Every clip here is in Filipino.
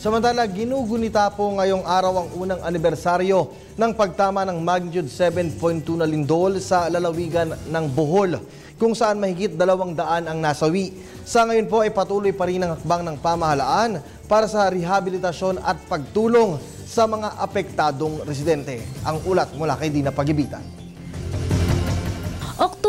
Samantala, ginugunita po ngayong araw ang unang anibersaryo ng pagtama ng magnitude 7.2 na lindol sa lalawigan ng Bohol, kung saan mahigit 200 ang nasawi. Sa ngayon po ay patuloy pa rin ang hakbang ng pamahalaan para sa rehabilitasyon at pagtulong sa mga apektadong residente. Ang ulat mula kay Dina Pagibitan.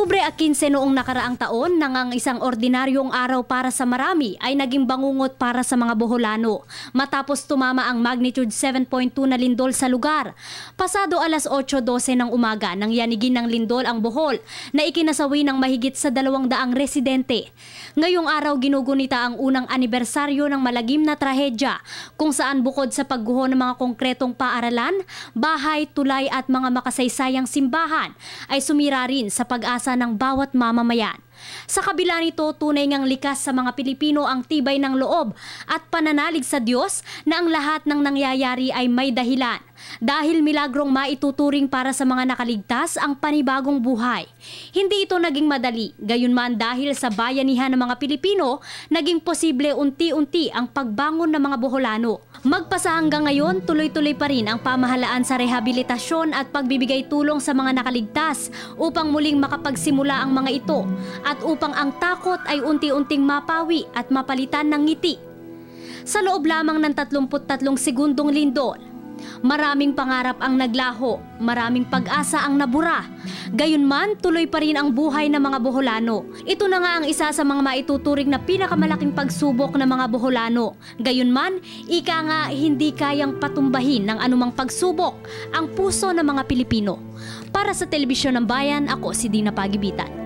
Oktubre 15 noong nakaraang taon nang ang isang ordinaryong araw para sa marami ay naging bangungot para sa mga Boholano matapos tumama ang magnitude 7.2 na lindol sa lugar. Pasado alas 8:12 ng umaga nang yanigin ng lindol ang Bohol na ikinasawi ng mahigit sa 200 residente. Ngayong araw ginugunita ang unang anibersaryo ng malagim na trahedya kung saan bukod sa pagguho ng mga konkretong paaralan, bahay, tulay at mga makasaysayang simbahan ay sumira rin sa pag-asa ng bawat mamamayan. Sa kabila nito, tunay ngang likas sa mga Pilipino ang tibay ng loob at pananalig sa Diyos na ang lahat ng nangyayari ay may dahilan. Dahil milagrong maituturing para sa mga nakaligtas ang panibagong buhay. Hindi ito naging madali, gayunman dahil sa bayanihan ng mga Pilipino, naging posible unti-unti ang pagbangon ng mga Boholano. Magpasa hanggang ngayon, tuloy-tuloy pa rin ang pamahalaan sa rehabilitasyon at pagbibigay tulong sa mga nakaligtas upang muling makapagsimula ang mga ito at upang ang takot ay unti-unting mapawi at mapalitan ng ngiti. Sa loob lamang ng 33 segundong lindol, maraming pangarap ang naglaho, maraming pag-asa ang nabura. Gayunman, tuloy pa rin ang buhay ng mga Boholano. Ito na nga ang isa sa mga maituturing na pinakamalaking pagsubok ng mga Boholano. Gayunman, ika nga hindi kayang patumbahin ng anumang pagsubok ang puso ng mga Pilipino. Para sa Telebisyon ng Bayan, ako si Dina Pagibitan.